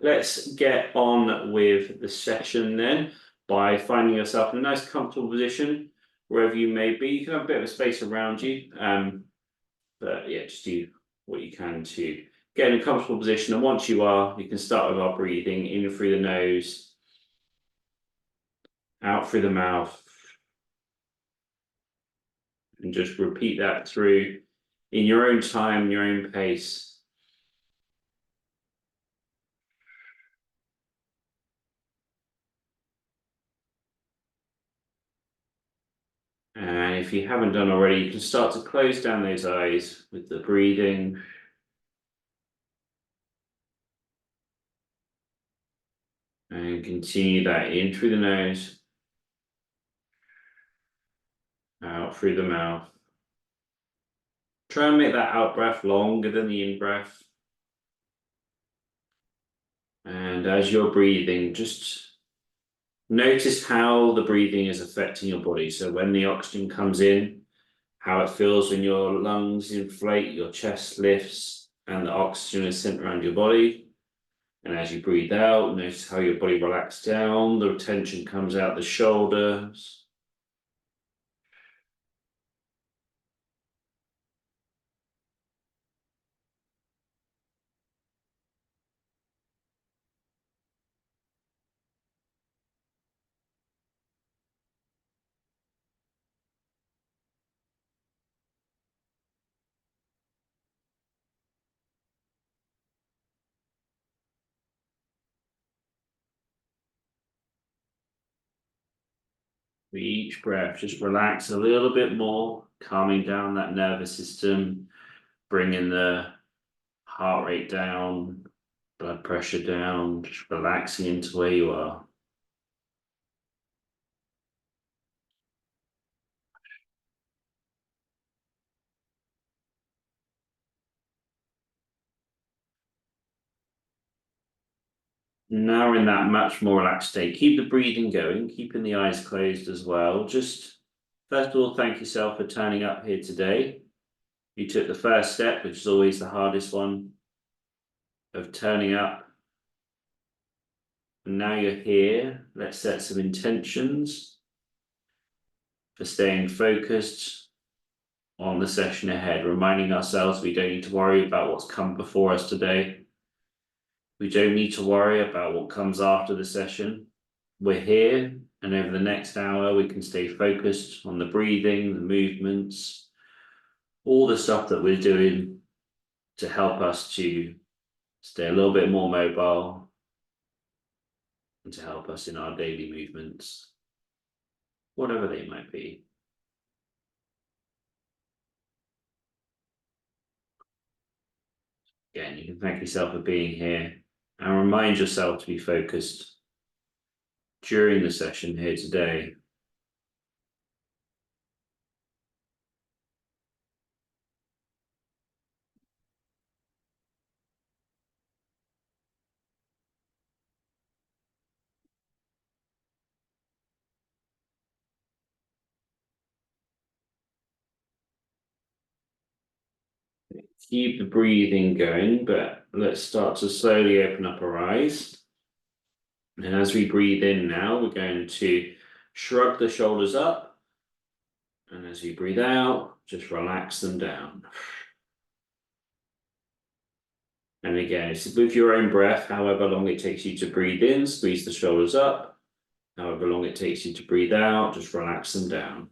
let's get on with the session then by finding yourself in a nice comfortable position wherever you may be. You can have a bit of a space around you, but yeah, just do what you can to get in a comfortable position. And once you are, you can start with our breathing in through the nose, out through the mouth, and just repeat that through in your own time, your own pace. And if you haven't done already, you can start to close down those eyes with the breathing. And continue that in through the nose, out through the mouth. Try and make that out breath longer than the in breath. And as you're breathing, just notice how the breathing is affecting your body. So when the oxygen comes in, how it feels when your lungs inflate, your chest lifts, and the oxygen is sent around your body. And as you breathe out, notice how your body relaxes down, the tension comes out the shoulders. With each breath, just relax a little bit more, calming down that nervous system, bringing the heart rate down, blood pressure down, just relaxing into where you are. Now we're in that much more relaxed state. Keep the breathing going, keeping the eyes closed as well. Just first of all, thank yourself for turning up here today. You took the first step, which is always the hardest one, of turning up. And now you're here. Let's set some intentions for staying focused on the session ahead, reminding ourselves we don't need to worry about what's come before us today. We don't need to worry about what comes after the session. We're here, and over the next hour, we can stay focused on the breathing, the movements, all the stuff that we're doing to help us to stay a little bit more mobile and to help us in our daily movements, whatever they might be. Again, you can thank yourself for being here and remind yourself to be focused during the session here today. Keep the breathing going, but let's start to slowly open up our eyes. And as we breathe in now, we're going to shrug the shoulders up. And as you breathe out, just relax them down. And again, it's with your own breath, however long it takes you to breathe in, squeeze the shoulders up. However long it takes you to breathe out, just relax them down.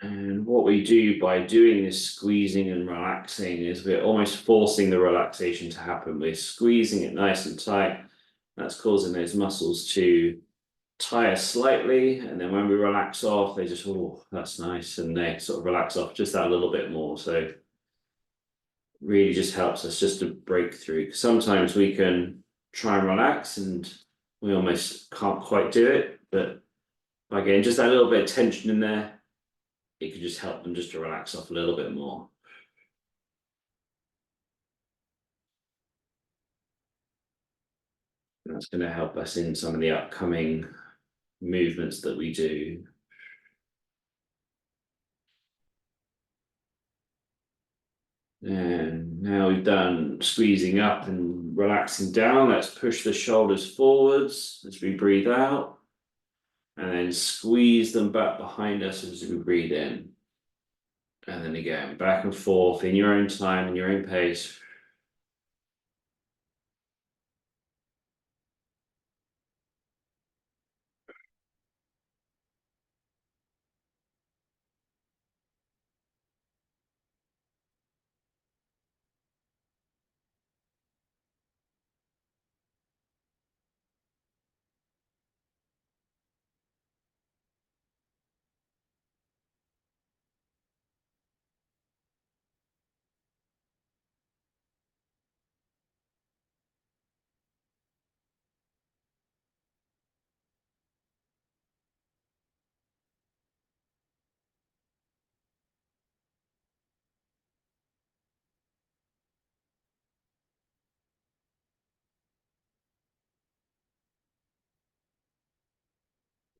And what we do by doing this squeezing and relaxing is we're almost forcing the relaxation to happen. We're squeezing it nice and tight. That's causing those muscles to tire slightly. And then when we relax off, they just, oh, that's nice. And they sort of relax off just that little bit more. So really just helps us just to break through. Sometimes we can try and relax and we almost can't quite do it. But again, just that little bit of tension in there, it could just help them just to relax off a little bit more. That's going to help us in some of the upcoming movements that we do. And now we've done squeezing up and relaxing down. Let's push the shoulders forwards as we breathe out. And then squeeze them back behind us as we breathe in. And then again, back and forth in your own time, in your own pace.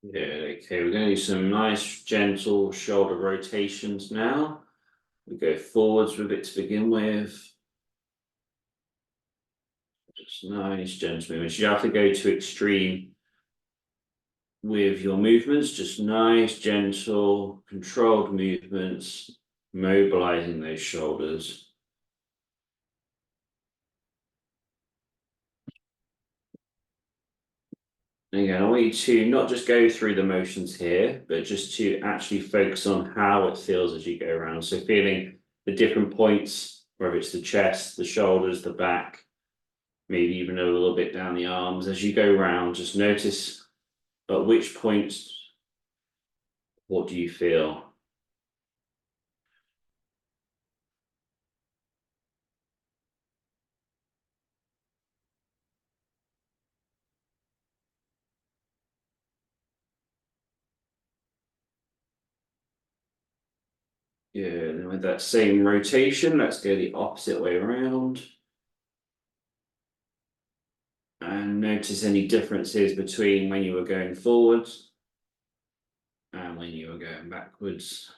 Yeah, okay, we're going to do some nice gentle shoulder rotations now. We go forwards with it to begin with. Just nice gentle movements. You have to go to extreme with your movements, just nice, gentle, controlled movements, mobilizing those shoulders. Again, I want you to not just go through the motions here, but just to actually focus on how it feels as you go around. So feeling the different points, whether it's the chest, the shoulders, the back, maybe even a little bit down the arms. As you go around, just notice at which points, what do you feel? Yeah, and with that same rotation, let's go the opposite way around. And notice any differences between when you were going forwards and when you were going backwards.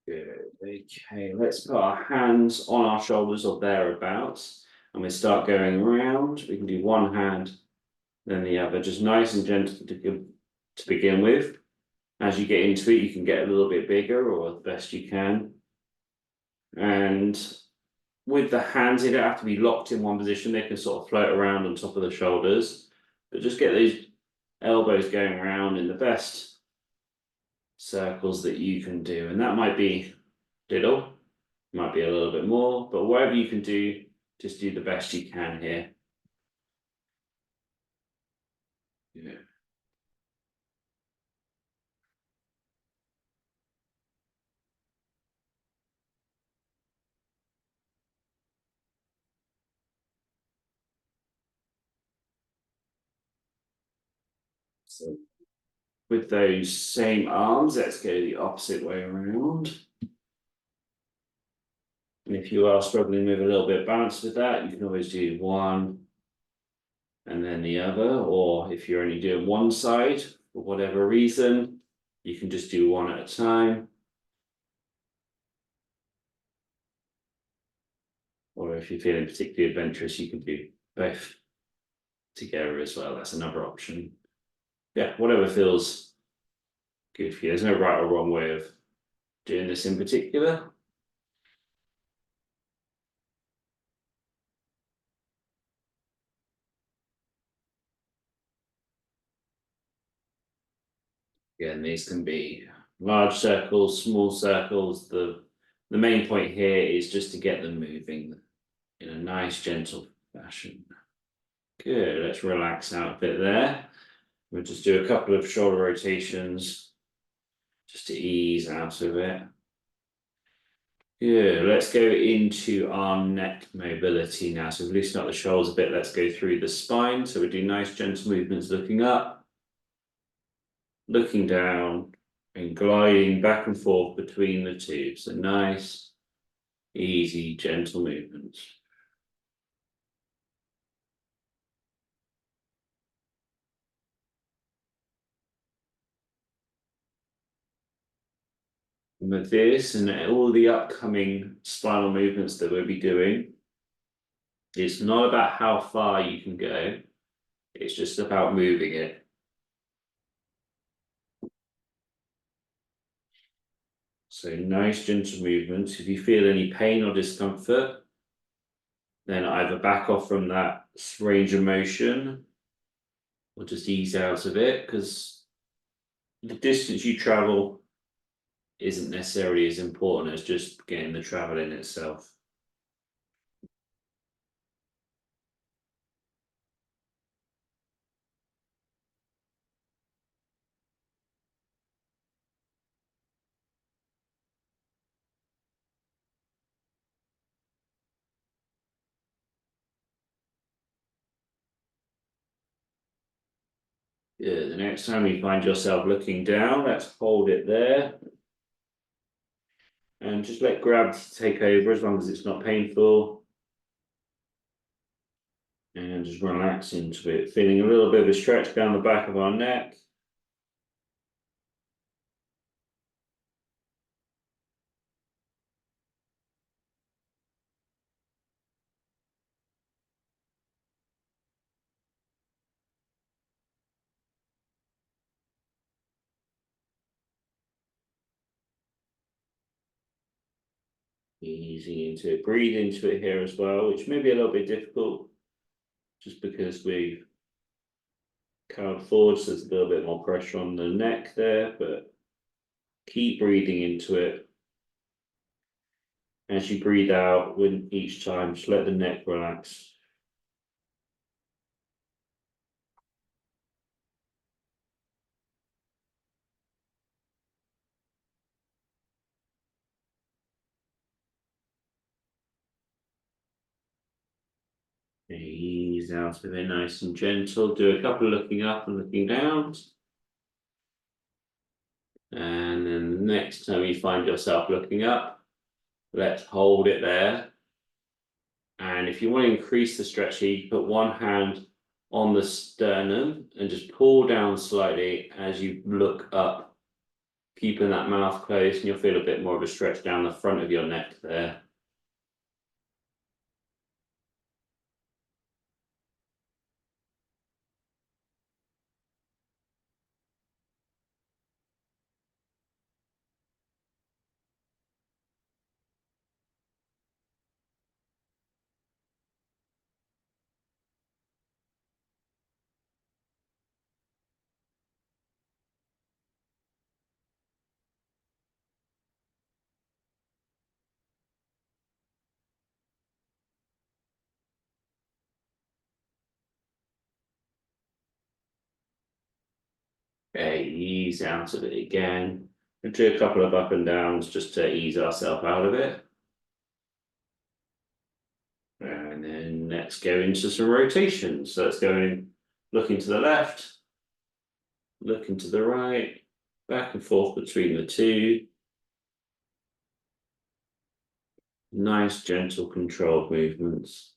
Good. Okay, let's put our hands on our shoulders or thereabouts, and we start going around. We can do one hand, then the other, just nice and gentle to begin with. As you get into it, you can get a little bit bigger or the best you can. And with the hands, they don't have to be locked in one position. They can sort of float around on top of the shoulders, but just get those elbows going around in the best circles that you can do. And that might be little, might be a little bit more, but whatever you can do, just do the best you can here. Yeah. So with those same arms, let's go the opposite way around. And if you are struggling with a little bit of balance with that, you can always do one and then the other, or if you're only doing one side for whatever reason, you can just do one at a time. Or if you're feeling particularly adventurous, you can do both together as well. That's another option. Yeah, whatever feels good for you. There's no right or wrong way of doing this in particular. Again, these can be large circles, small circles. The main point here is just to get them moving in a nice, gentle fashion. Good, let's relax out a bit there. We'll just do a couple of shoulder rotations just to ease out of it. Yeah, let's go into our neck mobility now. So we've loosened up the shoulders a bit. Let's go through the spine. So we do nice gentle movements looking up, looking down, and gliding back and forth between the two. So nice, easy, gentle movements. And with this and all the upcoming spinal movements that we'll be doing, it's not about how far you can go, it's just about moving it. So nice gentle movements. If you feel any pain or discomfort, then either back off from that range of motion or just ease out of it, because the distance you travel isn't necessarily as important as just getting the travel in itself. Yeah, the next time you find yourself looking down, let's hold it there. And just let gravity take over as long as it's not painful. And just relax into it, feeling a little bit of a stretch down the back of our neck. Easy into it, breathe into it here as well, which may be a little bit difficult just because we've carried forward, so there's a little bit more pressure on the neck there, but keep breathing into it. As you breathe out, when each time, just let the neck relax. Ease out of it nice and gentle. Do a couple looking up and looking down. And then the next time you find yourself looking up, let's hold it there. And if you want to increase the stretch here, you put one hand on the sternum and just pull down slightly as you look up, keeping that mouth closed, and you'll feel a bit more of a stretch down the front of your neck there. Okay, ease out of it again. We'll do a couple of up and downs just to ease ourselves out of it. And then let's go into some rotations. So let's go in, looking to the left, looking to the right, back and forth between the two. Nice, gentle, controlled movements.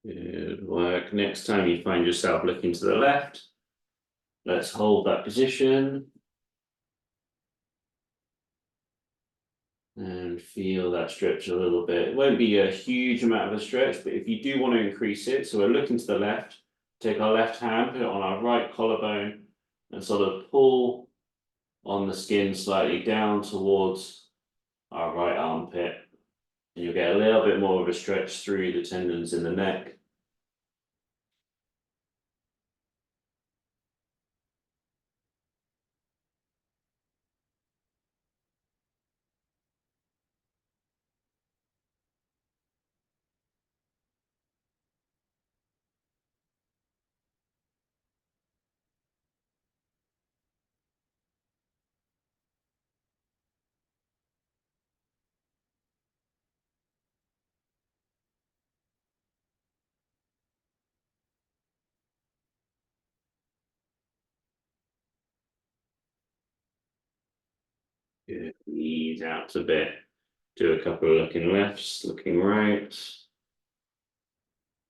Good work. Next time you find yourself looking to the left, let's hold that position. And feel that stretch a little bit. It won't be a huge amount of a stretch, but if you do want to increase it, so we're looking to the left, take our left hand, put it on our right collarbone, and sort of pull on the skin slightly down towards our right armpit. And you'll get a little bit more of a stretch through the tendons in the neck. Good. Ease out a bit. Do a couple of looking lefts, looking rights.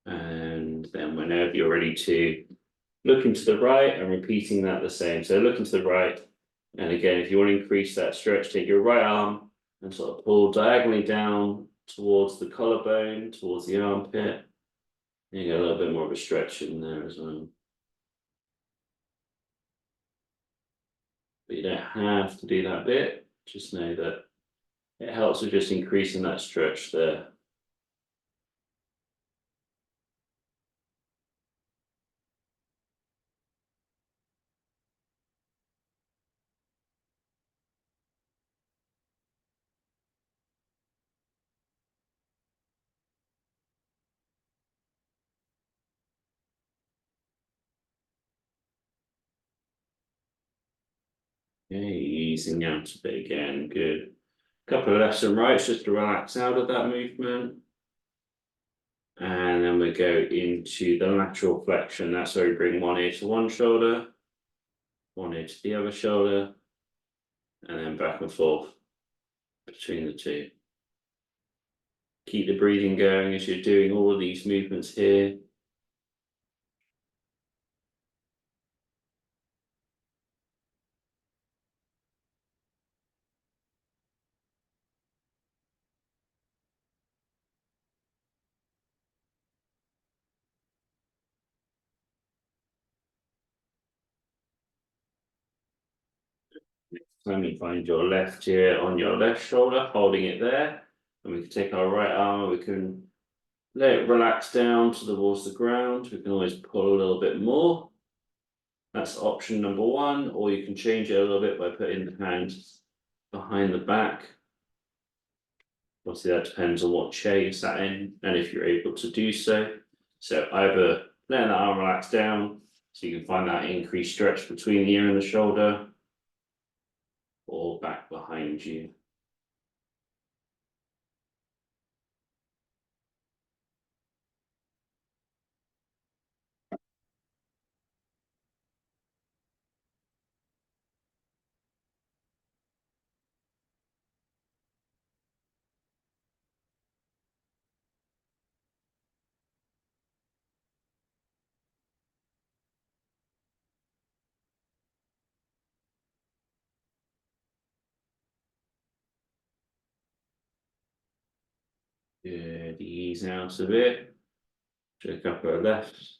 And then whenever you're ready to looking to the right and repeating that the same. So looking to the right. And again, if you want to increase that stretch, take your right arm and sort of pull diagonally down towards the collarbone, towards the armpit. You get a little bit more of a stretch in there as well. But you don't have to do that bit. Just know that it helps with just increasing that stretch there. Okay, easing out a bit again, good. Couple of lefts and rights just to relax out of that movement. And then we go into the lateral flexion. That's where we bring one ear to one shoulder, one ear to the other shoulder, and then back and forth between the two. Keep the breathing going as you're doing all of these movements here. Time you find your left ear on your left shoulder, holding it there, and we can take our right arm, we can let it relax down towards the ground. We can always pull a little bit more. That's option number one, or you can change it a little bit by putting the hand behind the back. Obviously, that depends on what chair you're sat in and if you're able to do so. So either letting that arm relax down so you can find that increased stretch between the ear and the shoulder, or back behind you. Good, ease out a bit. Do a couple of lefts,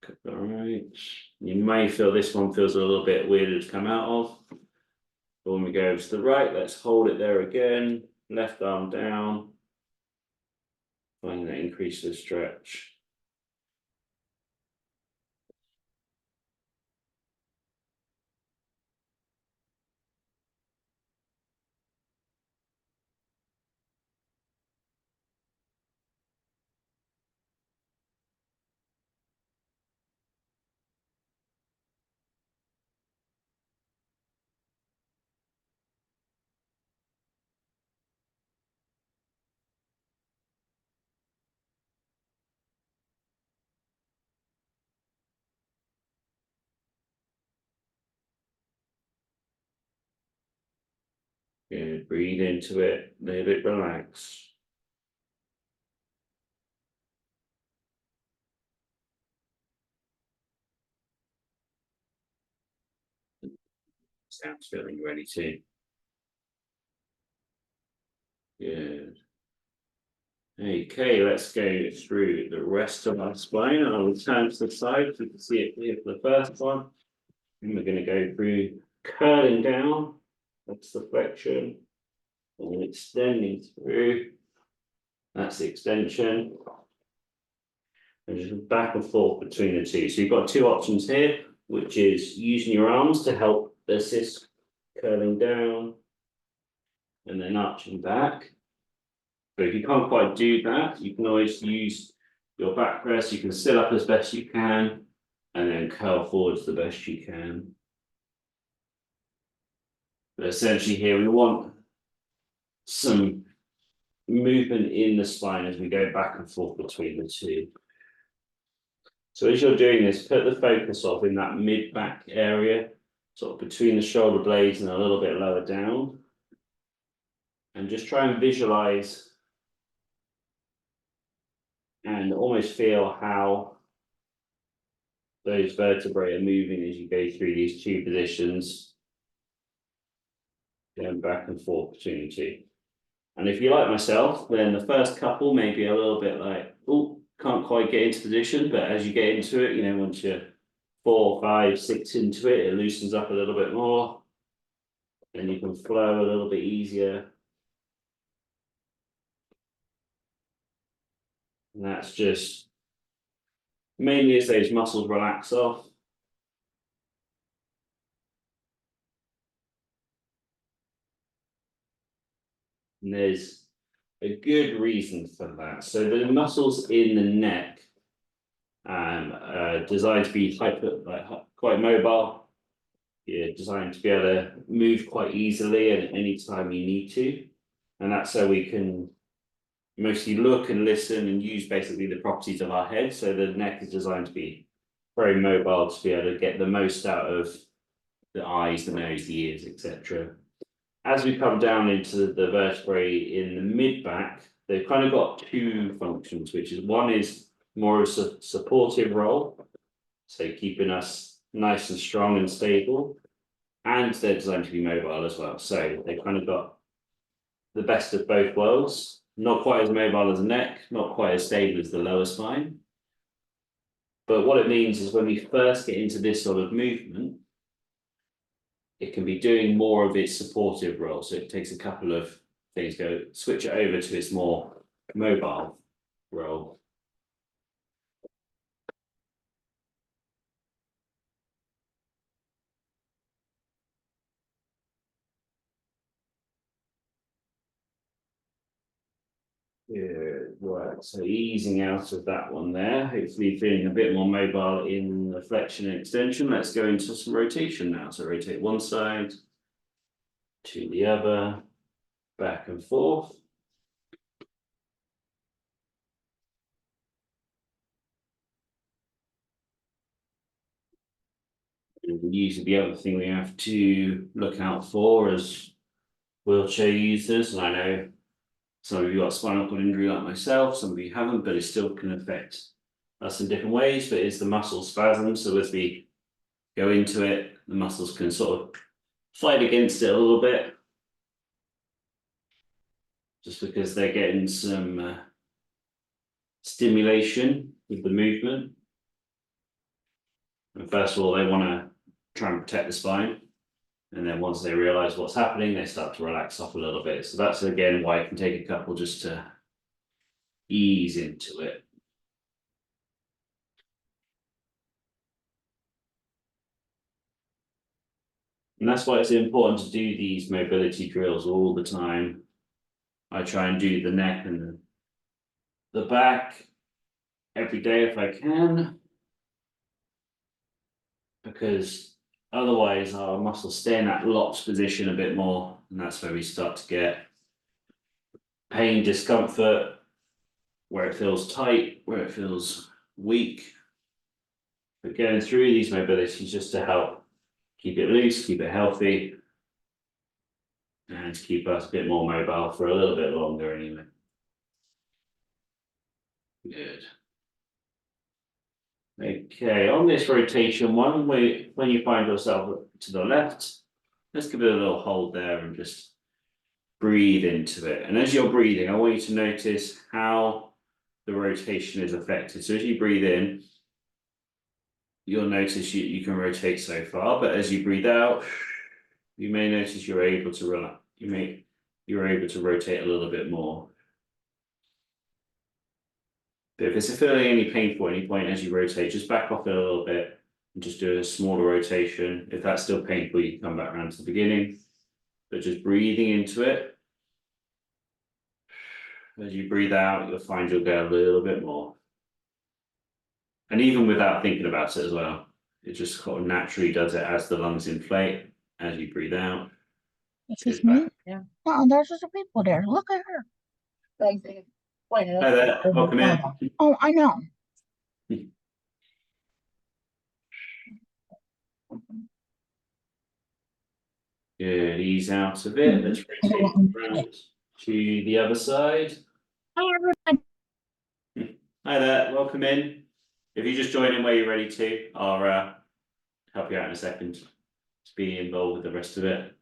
couple of rights. You may feel this one feels a little bit weird to come out of. But when we go to the right, let's hold it there again. Left arm down. Find that increase the stretch. Good, breathe into it, let it relax. Sounds feeling ready to. Good. Okay, let's go through the rest of our spine. I'll turn to the side so you can see it here for the first one. And we're going to go through curling down, that's the flexion, and then extending through, that's the extension. And just back and forth between the two. So you've got two options here, which is using your arms to help assist curling down and then arching back. But if you can't quite do that, you can always use your back press. You can sit up as best you can and then curl forwards the best you can. But essentially here we want some movement in the spine as we go back and forth between the two. So as you're doing this, put the focus off in that mid-back area, sort of between the shoulder blades and a little bit lower down. And just try and visualize and almost feel how those vertebrae are moving as you go through these two positions, going back and forth between the two. And if you're like myself, then the first couple may be a little bit like, oh, can't quite get into position, but as you get into it, you know, once you're 4, 5, 6 into it, it loosens up a little bit more. And you can flow a little bit easier. And that's just mainly as those muscles relax off. And there's a good reason for that. So the muscles in the neck are designed to be quite mobile. You're designed to be able to move quite easily at any time you need to. And that's so we can mostly look and listen and use basically the properties of our head. So the neck is designed to be very mobile to be able to get the most out of the eyes, the nose, the ears, etc. As we come down into the vertebrae in the mid-back, they've kind of got two functions, which is one is more of a supportive role, so keeping us nice and strong and stable, and they're designed to be mobile as well. So they've kind of got the best of both worlds, not quite as mobile as the neck, not quite as stable as the lower spine. But what it means is when we first get into this sort of movement, it can be doing more of its supportive role. So it takes a couple of things, switch it over to its more mobile role. Good work. So easing out of that one there, hopefully feeling a bit more mobile in the flexion and extension. Let's go into some rotation now. So rotate one side to the other, back and forth. And usually the other thing we have to look out for as wheelchair users, and I know some of you got spinal cord injury like myself, some of you haven't, but it still can affect us in different ways, but it's the muscle spasm. So as we go into it, the muscles can sort of fight against it a little bit, just because they're getting some stimulation with the movement. And first of all, they want to try and protect the spine. And then once they realize what's happening, they start to relax off a little bit. So that's again why it can take a couple just to ease into it. And that's why it's important to do these mobility drills all the time. I try and do the neck and the back every day if I can, because otherwise our muscles stay in that locked position a bit more, and that's where we start to get pain, discomfort, where it feels tight, where it feels weak. But going through these mobilities just to help keep it loose, keep it healthy, and to keep us a bit more mobile for a little bit longer anyway. Good. Okay, on this rotation one, when you find yourself to the left, let's give it a little hold there and just breathe into it. And as you're breathing, I want you to notice how the rotation is affected. So as you breathe in, you'll notice you can rotate so far, but as you breathe out, you may notice you're able to relax. You're able to rotate a little bit more. But if it's feeling any painful at any point as you rotate, just back off it a little bit and just do a smaller rotation. If that's still painful, you can come back around to the beginning, but just breathing into it. As you breathe out, you'll find you'll get a little bit more. And even without thinking about it as well, it just kind of naturally does it as the lungs inflate, as you breathe out. Excuse me? Yeah. Oh, there's just people there. Look at her. Like, Hi there, welcome in. oh, I know. Good, ease out a bit. Let's rotate around to the other side. Hi, everybody. Hi there, welcome in. If you just join in where you're ready to, I'll help you out in a second. Just be involved with the rest of it.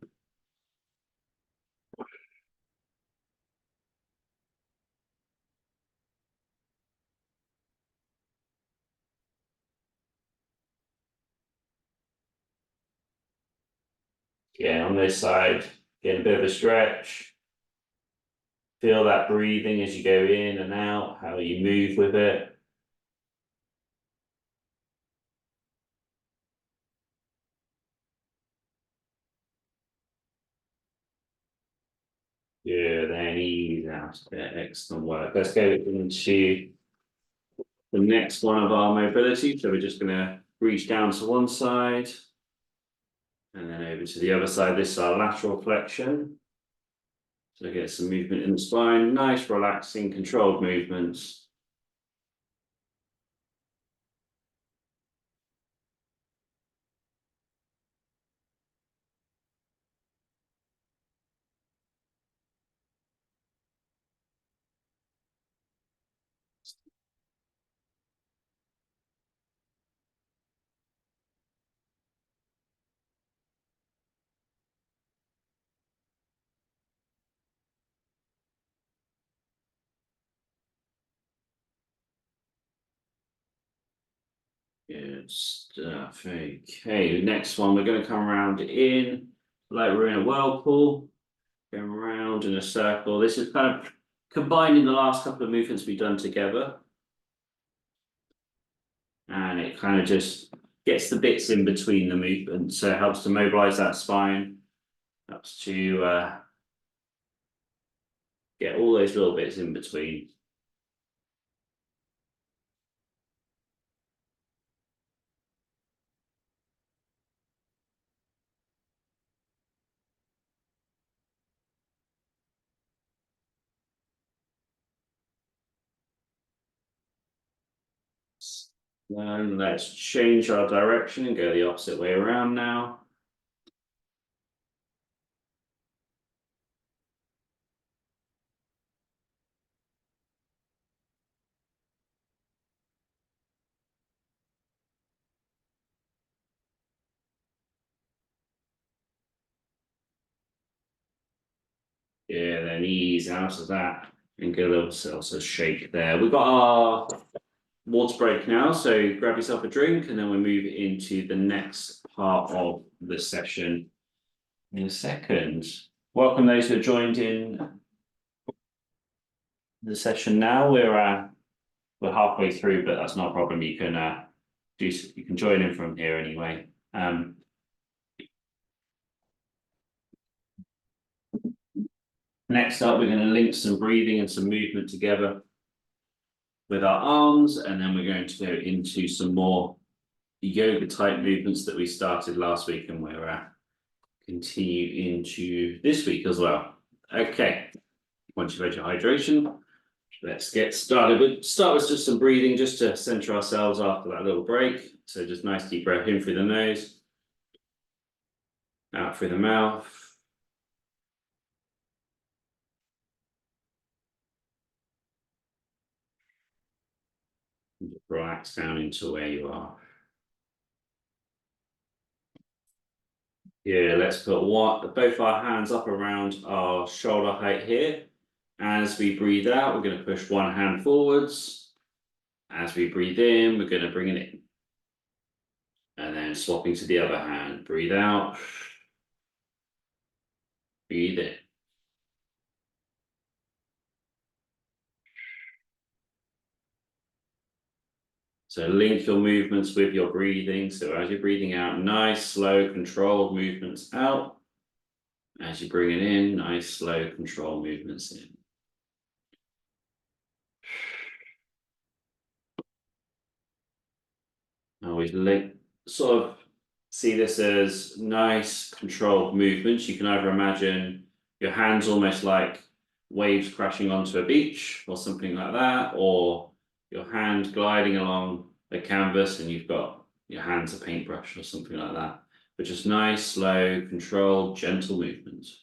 Yeah, on this side, getting a bit of a stretch. Feel that breathing as you go in and out, how you move with it. Good, then ease out a bit. Excellent work. Let's go into the next one of our mobility. So we're just going to reach down to one side and then over to the other side. This is our lateral flexion. So get some movement in the spine, nice, relaxing, controlled movements. Good stuff. Okay, next one, we're going to come around in like we're in a whirlpool, going around in a circle. This is kind of combining the last couple of movements we've done together. And it kind of just gets the bits in between the movements, so it helps to mobilize that spine, helps to get all those little bits in between. Then let's change our direction and go the opposite way around now. Yeah, then ease out of that and get a little salsa shake there. We've got our water break now, so grab yourself a drink and then we'll move into the next part of the session in a second. Welcome those who have joined in the session now. We're halfway through, but that's not a problem. You can join in from here anyway. Next up, we're going to link some breathing and some movement together with our arms, and then we're going to go into some more yoga type movements that we started last week and we're continue into this week as well. Okay, once you've had your hydration, let's get started. We'll start with just some breathing just to center ourselves after that little break. So just nice deep breath in through the nose, out through the mouth. And just relax down into where you are. Yeah, let's put both our hands up around our shoulder height here. As we breathe out, we're going to push one hand forwards. As we breathe in, we're going to bring it in. And then swapping to the other hand, breathe out. Breathe in. So link your movements with your breathing. So as you're breathing out, nice, slow, controlled movements out. As you bring it in, nice, slow, controlled movements in. Always sort of see this as nice, controlled movements. You can either imagine your hands almost like waves crashing onto a beach or something like that, or your hand gliding along a canvas and you've got your hands a paintbrush or something like that. But just nice, slow, controlled, gentle movements.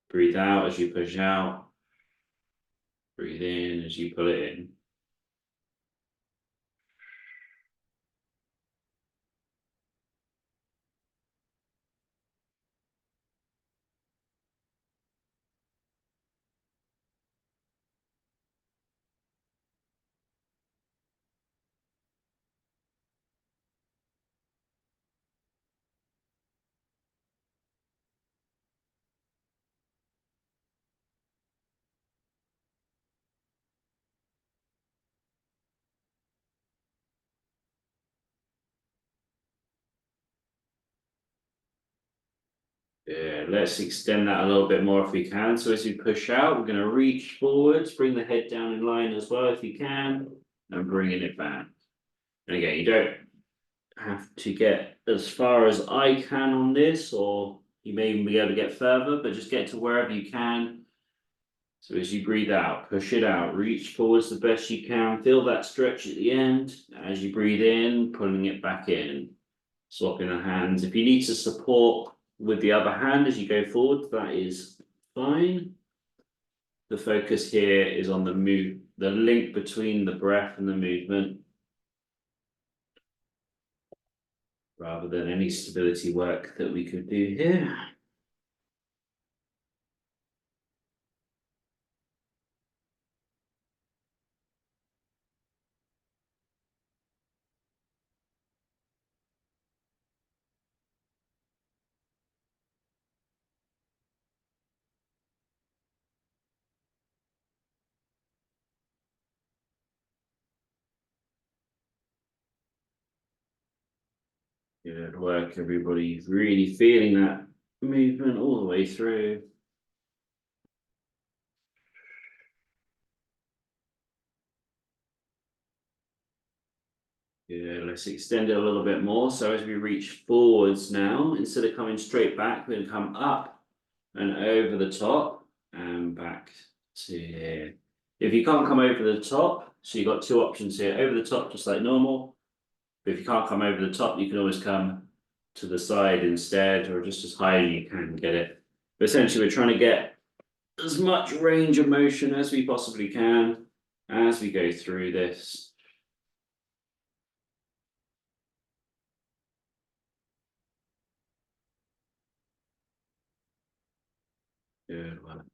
Breathe out as you push out. Breathe in as you pull it in. Yeah, let's extend that a little bit more if we can. So as you push out, we're going to reach forwards, bring the head down in line as well if you can, and bringing it back. And again, you don't have to get as far as I can on this, or you may even be able to get further, but just get to wherever you can. So as you breathe out, push it out, reach forwards the best you can, feel that stretch at the end. As you breathe in, pulling it back in, swapping the hands. If you need to support with the other hand as you go forward, that is fine. The focus here is on the link between the breath and the movement, rather than any stability work that we could do here. Good work, everybody. Really feeling that movement all the way through. Yeah, let's extend it a little bit more. So as we reach forwards now, instead of coming straight back, we're gonna come up and over the top and back to here. If you can't come over the top, so you've got two options here, over the top just like normal. But if you can't come over the top, you can always come to the side instead, or just as high as you can get it. But essentially we're trying to get as much range of motion as we possibly can as we go through this. Good work.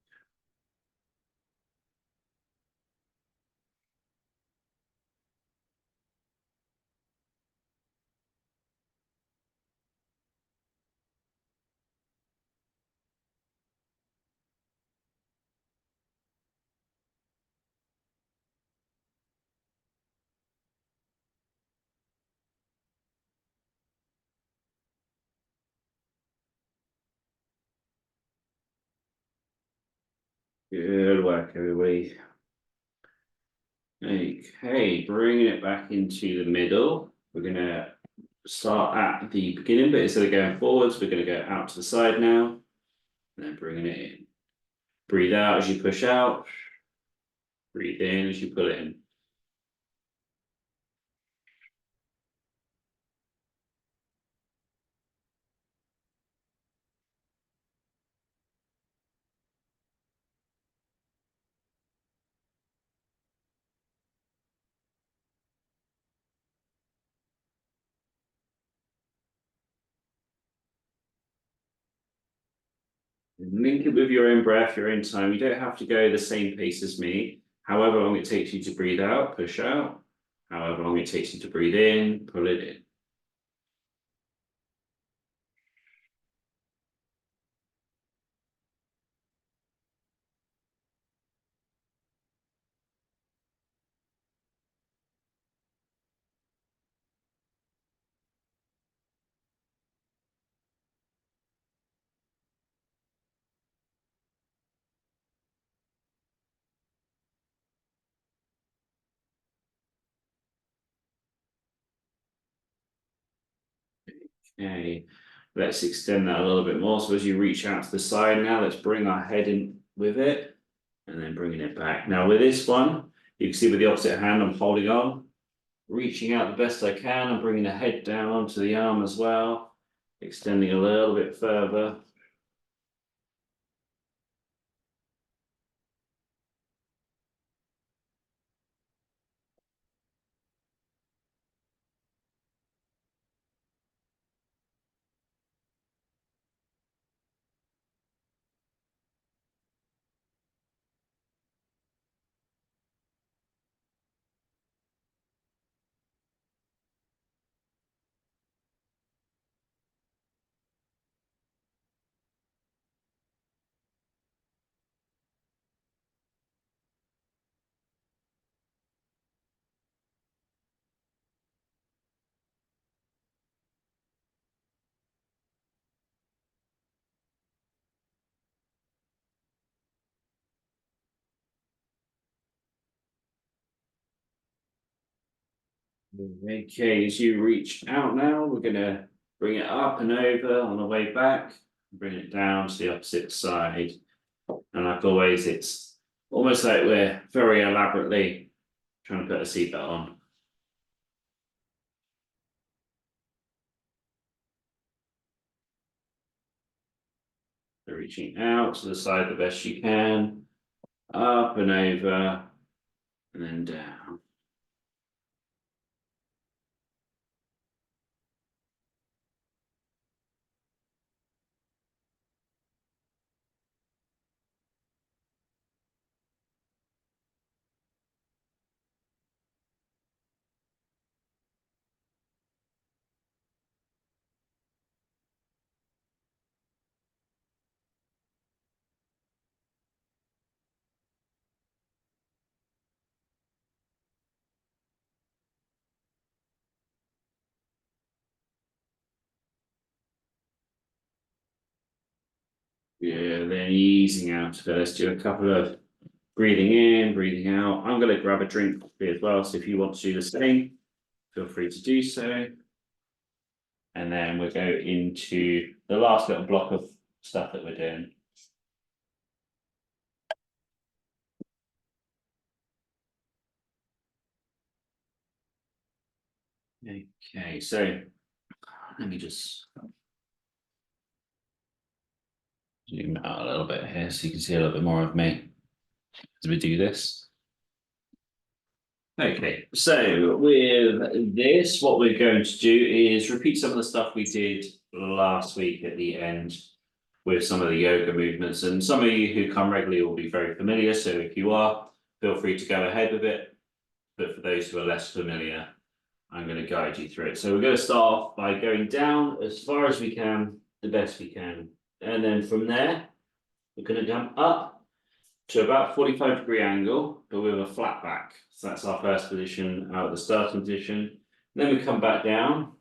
Good work, everybody. Okay, bringing it back into the middle. We're gonna start at the beginning, but instead of going forwards, we're gonna go out to the side now, and then bringing it in. Breathe out as you push out. Breathe in as you pull it in. Link it with your own breath, your own time. You don't have to go the same pace as me. However long it takes you to breathe out, push out. However long it takes you to breathe in, pull it in. Okay, let's extend that a little bit more. So as you reach out to the side now, let's bring our head in with it and then bringing it back. Now with this one, you can see with the opposite hand, I'm holding on, reaching out the best I can. I'm bringing the head down onto the arm as well, extending a little bit further. Okay, as you reach out now, we're gonna bring it up and over on the way back, bring it down to the opposite side. And like always, it's almost like we're very elaborately trying to put a seatbelt on. So reaching out to the side the best you can, up and over, and then down. Yeah, then easing out. So let's do a couple of breathing in, breathing out. I'm going to grab a drink as well. So if you want to do the same, feel free to do so. And then we'll go into the last little block of stuff that we're doing. Okay, so let me just zoom out a little bit here so you can see a little bit more of me as we do this. Okay, so with this, what we're going to do is repeat some of the stuff we did last week at the end with some of the yoga movements. And some of you who come regularly will be very familiar. So if you are, feel free to go ahead with it. But for those who are less familiar, I'm going to guide you through it. So we're going to start off by going down as far as we can, the best we can. And then from there, we're going to jump up to about 45-degree angle, but with a flat back. So that's our first position out of the starting position. Then we come back down.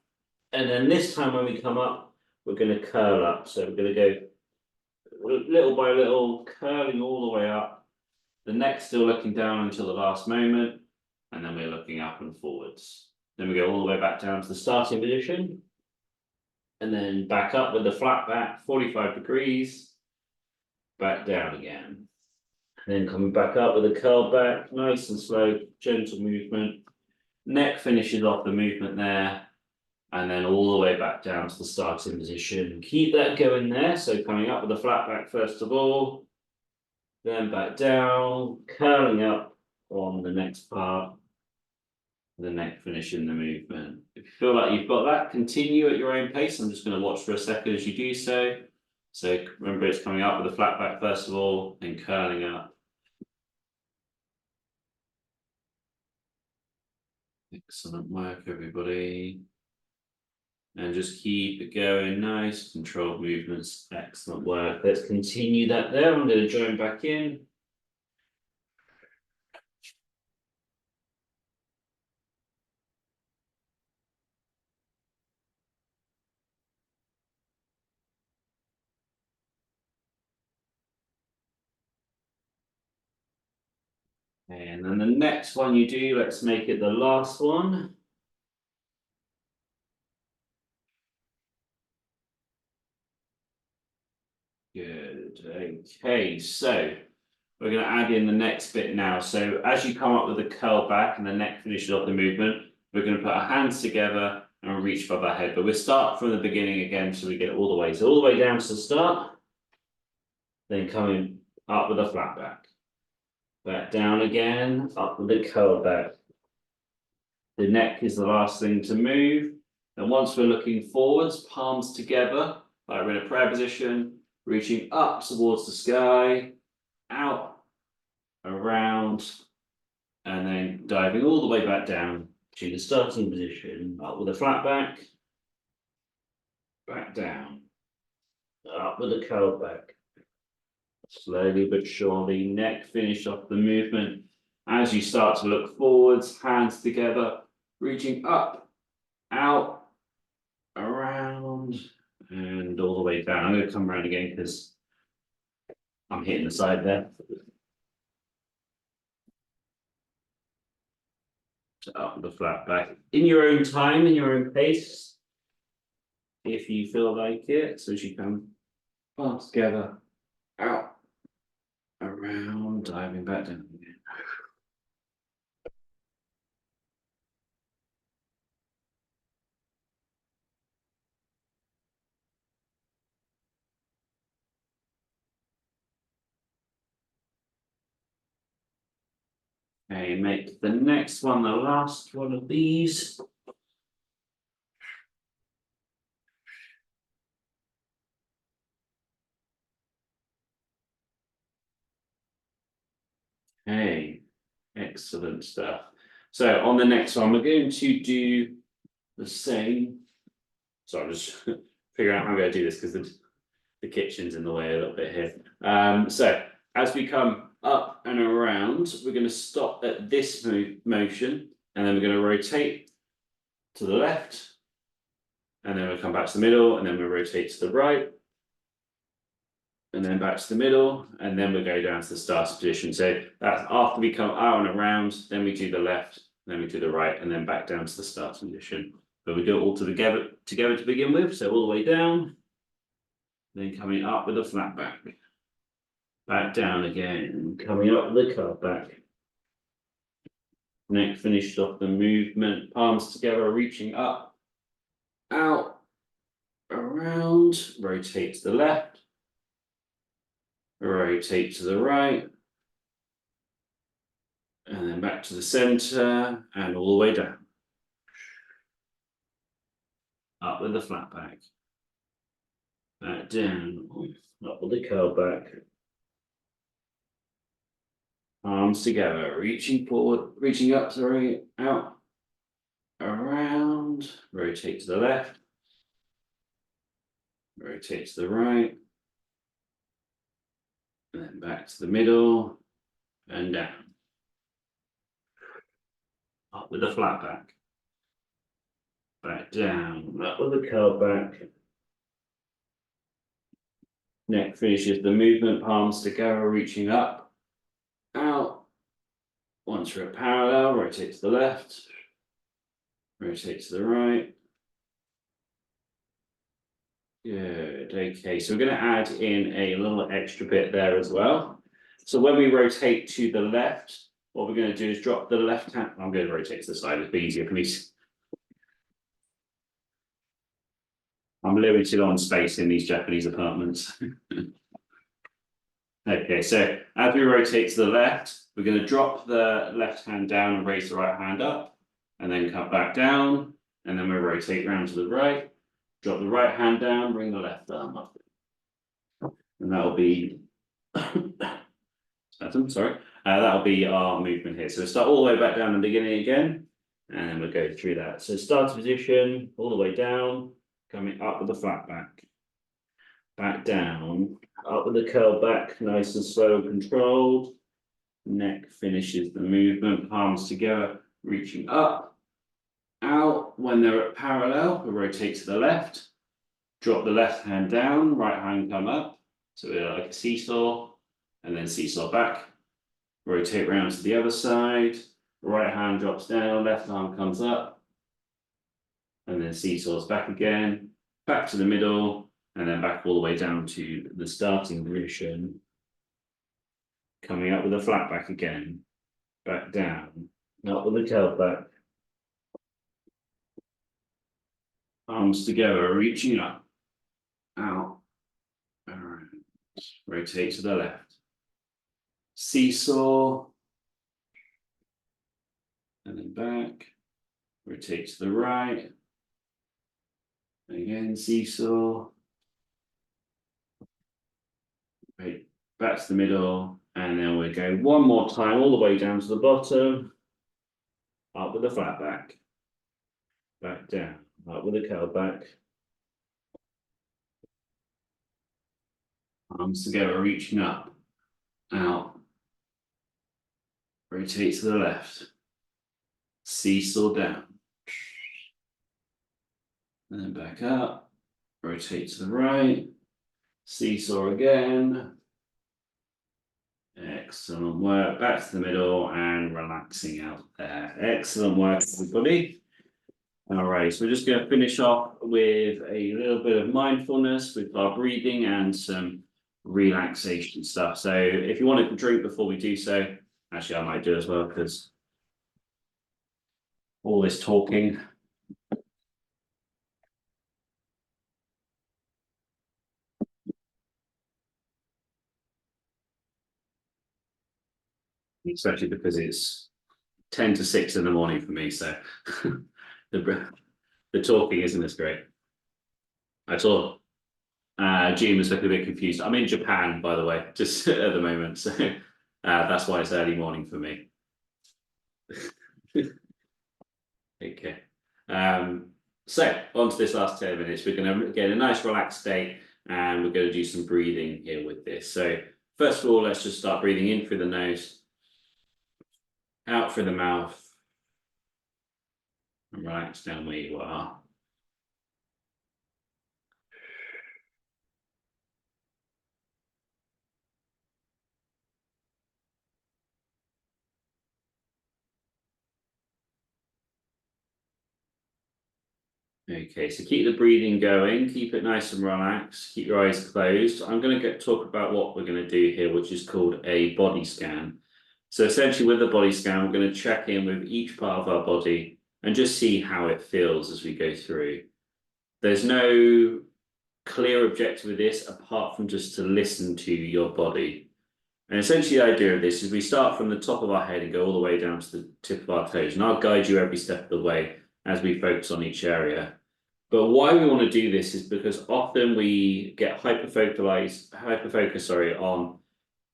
And then this time when we come up, we're going to curl up. So we're going to go little by little, curling all the way up. The neck still looking down until the last moment. And then we're looking up and forwards. Then we go all the way back down to the starting position. And then back up with the flat back, 45 degrees. Back down again. Then coming back up with a curl back, nice and slow, gentle movement. Neck finishes off the movement there. And then all the way back down to the starting position. Keep that going there. So coming up with a flat back first of all. Then back down, curling up on the next part. The neck finishing the movement. If you feel like you've got that, continue at your own pace. I'm just going to watch for a second as you do so. So remember, it's coming up with a flat back first of all, and curling up. Excellent work, everybody. And just keep it going, nice, controlled movements, excellent work. Let's continue that there. I'm going to join back in. And then the next one you do, let's make it the last one. Good, okay, so we're going to add in the next bit now. So as you come up with the curl back and the neck finishes off the movement, we're going to put our hands together and reach above our head. But we'll start from the beginning again so we get all the way. So all the way down to the start, then coming up with a flat back. Back down again, up with the curl back. The neck is the last thing to move. And once we're looking forwards, palms together, like we're in a prayer position, reaching up towards the sky, out, around, and then diving all the way back down to the starting position, up with a flat back, back down, up with a curl back. Slowly but surely, neck finish off the movement. As you start to look forwards, hands together, reaching up, out, around, and all the way down. I'm going to come around again because I'm hitting the side there. So up with the flat back. In your own time, in your own pace, if you feel like it. So as you come palms together, out, around, diving back down again. Okay, make the next one the last one of these. Okay, excellent stuff. So on the next one, we're going to do the same. So I'm just figuring out how I'm going to do this because the kitchen's in the way a little bit here. So as we come up and around, we're going to stop at this motion, and then we're going to rotate to the left, and then we'll come back to the middle, and then we'll rotate to the right, and then back to the middle, and then we'll go down to the starting position. So that's after we come out and around, then we do the left, then we do the right, and then back down to the starting position. But we do it all together to begin with. So all the way down, then coming up with a flat back. Back down again, coming up with the curl back. Neck finished off the movement, palms together, reaching up, out, around, rotate to the left, rotate to the right, and then back to the center, and all the way down. Up with the flat back. Back down, up with the curl back. Arms together, reaching forward, reaching up, sorry, out, around, rotate to the left, rotate to the right, and then back to the middle, and down. Up with the flat back. Back down, up with the curl back. Neck finishes the movement, palms together, reaching up, out. Once we're at parallel, rotate to the left, rotate to the right. Good, okay, so we're going to add in a little extra bit there as well. So when we rotate to the left, what we're going to do is drop the left hand. I'm going to rotate to the side, it'll be easier for me. I'm limited on space in these Japanese apartments. Okay, so as we rotate to the left, we're going to drop the left hand down and raise the right hand up, and then come back down, and then we'll rotate round to the right, drop the right hand down, bring the left arm up. And that'll be, that'll be our movement here. So we'll start all the way back down the beginning again. And then we'll go through that. So starting position, all the way down, coming up with the flat back. Back down, up with the curl back, nice and slow and controlled. Neck finishes the movement, palms together, reaching up, out. When they're at parallel, we rotate to the left. Drop the left hand down, right hand come up. So we're like a seesaw, and then seesaw back. Rotate round to the other side. Right hand drops down, left arm comes up. And then seesaws back again, back to the middle, and then back all the way down to the starting position. Coming up with a flat back again, back down, up with the curl back. Arms together, reaching up, out, around, rotate to the left. Seesaw, and then back, rotate to the right. Again, seesaw. Right, back to the middle, and then we go one more time, all the way down to the bottom. Up with the flat back. Back down, up with the curl back. Arms together, reaching up, out. Rotate to the left. Seesaw down. And then back up. Rotate to the right. Seesaw again. Excellent work. Back to the middle and relaxing out there. Excellent work, everybody. All right, so we're just going to finish off with a little bit of mindfulness with our breathing and some relaxation stuff. So if you want to drink before we do so, actually I might do as well, because all this talking. Especially because it's 10 to 6 in the morning for me, so the talking isn't as great. I saw Jim was looking a bit confused. I'm in Japan, by the way, just at the moment, so that's why it's early morning for me. Okay. So on to this last 10 minutes, we're going to get a nice relaxed state, and we're going to do some breathing here with this. So first of all, let's just start breathing in through the nose, out through the mouth, and relax down where you are. Okay, so keep the breathing going, keep it nice and relaxed, keep your eyes closed. I'm going to talk about what we're going to do here, which is called a body scan. So essentially with the body scan, we're going to check in with each part of our body and just see how it feels as we go through. There's no clear objective with this apart from just to listen to your body. And essentially the idea of this is we start from the top of our head and go all the way down to the tip of our toes. And I'll guide you every step of the way as we focus on each area. But why we want to do this is because often we get hyperfocus on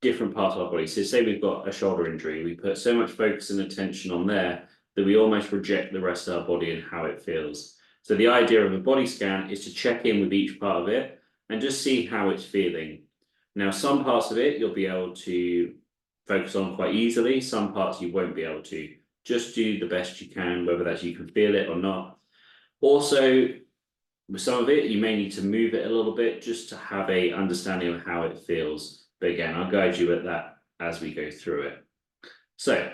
different parts of our body. So say we've got a shoulder injury, we put so much focus and attention on there that we almost reject the rest of our body and how it feels. So the idea of a body scan is to check in with each part of it and just see how it's feeling. Now, some parts of it you'll be able to focus on quite easily, some parts you won't be able to. Just do the best you can, whether that's you can feel it or not. Also, with some of it, you may need to move it a little bit just to have a understanding of how it feels. But again, I'll guide you at that as we go through it. So,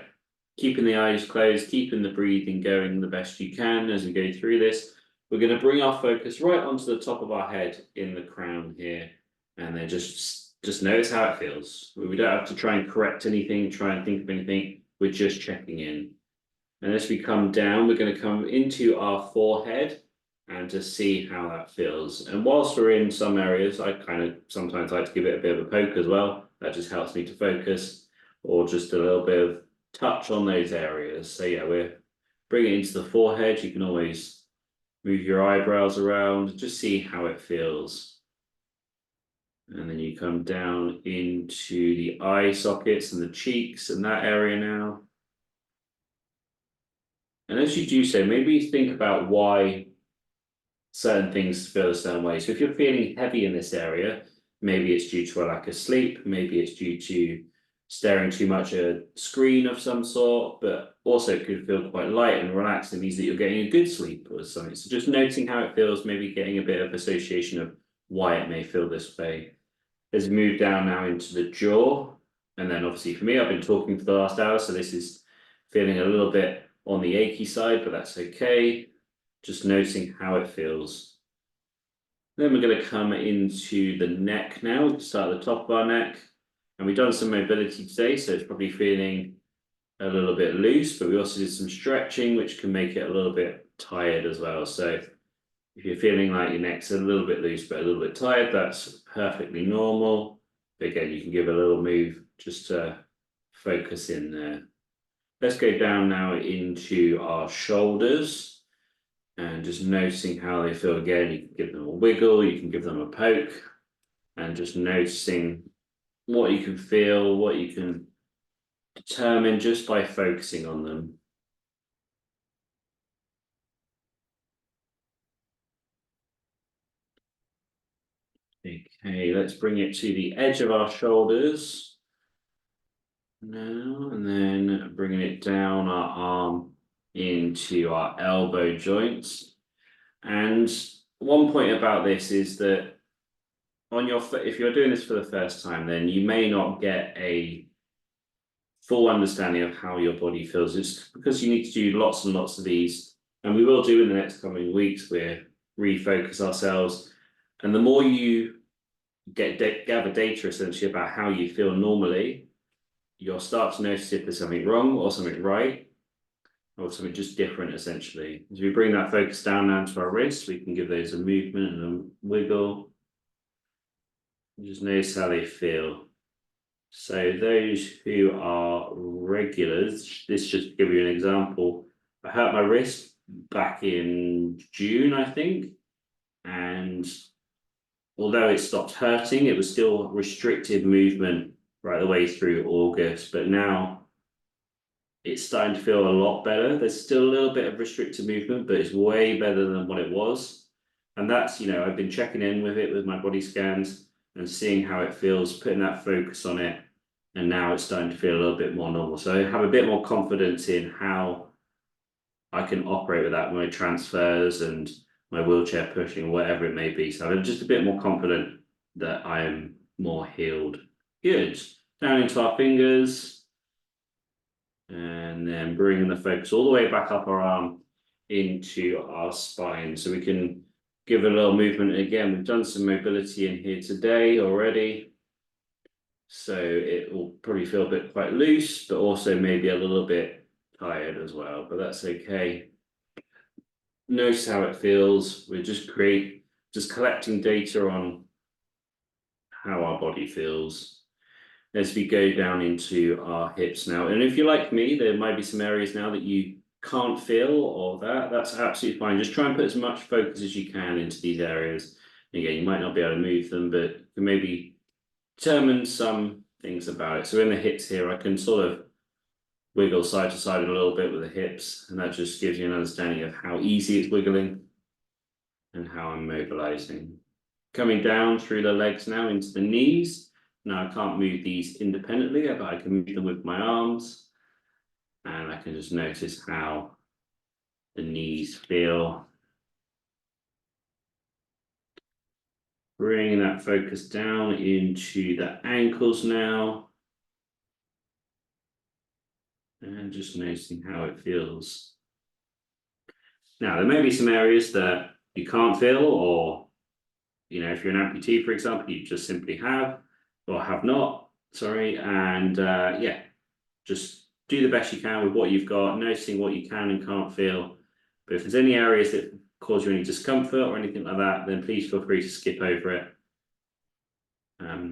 keeping the eyes closed, keeping the breathing going the best you can as we go through this. We're going to bring our focus right onto the top of our head in the crown here, and then just notice how it feels. We don't have to try and correct anything, try and think of anything. We're just checking in. And as we come down, we're going to come into our forehead and to see how that feels. And whilst we're in some areas, I kind of sometimes like to give it a bit of a poke as well. That just helps me to focus, or just a little bit of touch on those areas. So yeah, we're bringing it into the forehead. You can always move your eyebrows around, just see how it feels. And then you come down into the eye sockets and the cheeks and that area now. And as you do so, maybe think about why certain things feel a certain way. So if you're feeling heavy in this area, maybe it's due to a lack of sleep, maybe it's due to staring too much at a screen of some sort, but also it could feel quite light and relaxed. It means that you're getting a good sleep or something. So just noting how it feels, maybe getting a bit of association of why it may feel this way. As we move down now into the jaw, and then obviously for me, I've been talking for the last hour, so this is feeling a little bit on the achy side, but that's okay. Just noticing how it feels. Then we're going to come into the neck now. We start at the top of our neck, and we've done some mobility today, so it's probably feeling a little bit loose, but we also did some stretching, which can make it a little bit tired as well. So if you're feeling like your neck's a little bit loose but a little bit tired, that's perfectly normal. But again, you can give a little move just to focus in there. Let's go down now into our shoulders and just noticing how they feel again. You can give them a wiggle, you can give them a poke, and just noticing what you can feel, what you can determine just by focusing on them. Okay, let's bring it to the edge of our shoulders now, and then bringing it down our arm into our elbow joints. And one point about this is that on your if you're doing this for the first time, then you may not get a full understanding of how your body feels. It's because you need to do lots and lots of these, and we will do in the next coming weeks. We'll refocus ourselves, and the more you gather data essentially about how you feel normally, you'll start to notice if there's something wrong or something right, or something just different essentially. As we bring that focus down now to our wrists, we can give those a movement and a wiggle. Just notice how they feel. So those who are regulars, this just to give you an example, I hurt my wrist back in June, I think, and although it stopped hurting, it was still restricted movement right the way through August, but now it's starting to feel a lot better. There's still a little bit of restricted movement, but it's way better than what it was. And that's, I've been checking in with it with my body scans and seeing how it feels, putting that focus on it. And now it's starting to feel a little bit more normal. So I have a bit more confidence in how I can operate with that, my transfers and my wheelchair pushing, whatever it may be. So I'm just a bit more confident that I am more healed. Good. Down into our fingers. And then bringing the focus all the way back up our arm into our spine. So we can give a little movement. Again, we've done some mobility in here today already. So it will probably feel a bit quite loose, but also maybe a little bit tired as well, but that's okay. Notice how it feels. We're just collecting data on how our body feels. As we go down into our hips now, and if you're like me, there might be some areas now that you can't feel or that's absolutely fine. Just try and put as much focus as you can into these areas. Again, you might not be able to move them, but you can maybe determine some things about it. So in the hips here, I can sort of wiggle side to side a little bit with the hips, and that just gives you an understanding of how easy it's wiggling and how I'm mobilizing. Coming down through the legs now into the knees. Now I can't move these independently, but I can move them with my arms, and I can just notice how the knees feel. Bring that focus down into the ankles now. And just noticing how it feels. Now, there may be some areas that you can't feel, or, if you're an amputee, for example, you just simply have, or have not, sorry, and just do the best you can with what you've got, noticing what you can and can't feel. But if there's any areas that cause you any discomfort or anything like that, then please feel free to skip over it.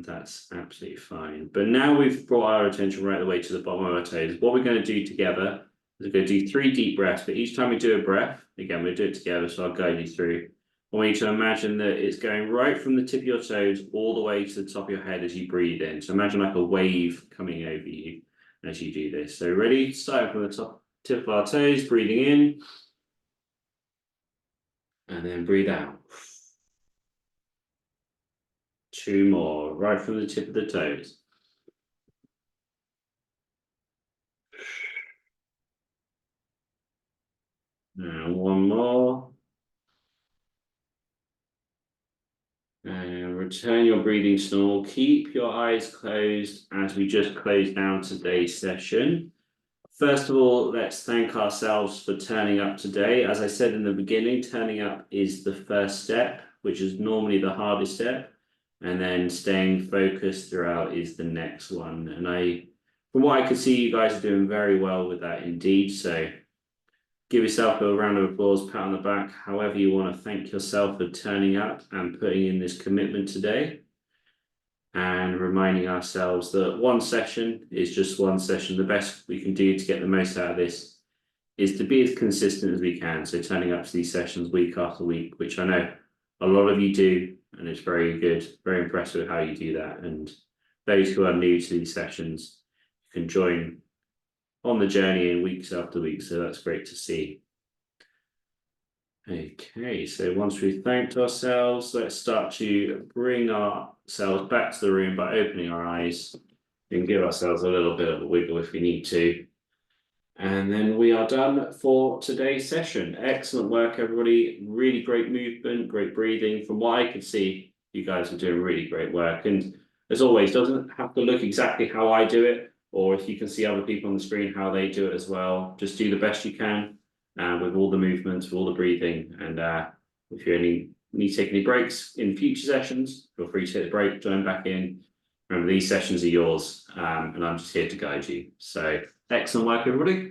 That's absolutely fine. But now we've brought our attention right the way to the bottom of our toes. What we're going to do together is we're going to do 3 deep breaths, but each time we do a breath, again, we'll do it together, so I'll guide you through. I want you to imagine that it's going right from the tip of your toes all the way to the top of your head as you breathe in. So imagine like a wave coming over you as you do this. So ready? Start from the top. tip of our toes, breathing in. And then breathe out. 2 more, right from the tip of the toes. And 1 more. And return your breathing to normal. Keep your eyes closed as we just close down today's session. First of all, let's thank ourselves for turning up today. As I said in the beginning, turning up is the first step, which is normally the hardest step. And then staying focused throughout is the next one. And from what I could see, you guys are doing very well with that indeed. So give yourself a round of applause, pat on the back, however you want to thank yourself for turning up and putting in this commitment today. And reminding ourselves that one session is just one session. The best we can do to get the most out of this is to be as consistent as we can. So turning up to these sessions week after week, which I know a lot of you do, and it's very good, very impressive with how you do that. And those who are new to these sessions can join on the journey in weeks after week. So that's great to see. Okay, so once we've thanked ourselves, let's start to bring ourselves back to the room by opening our eyes and give ourselves a little bit of a wiggle if we need to. And then we are done for today's session. Excellent work, everybody. Really great movement, great breathing. From what I could see, you guys are doing really great work. And as always, doesn't have to look exactly how I do it, or if you can see other people on the screen, how they do it as well. Just do the best you can with all the movements, with all the breathing. And if you need to take any breaks in future sessions, feel free to take the break, join back in. Remember, these sessions are yours, and I'm just here to guide you. So excellent work, everybody.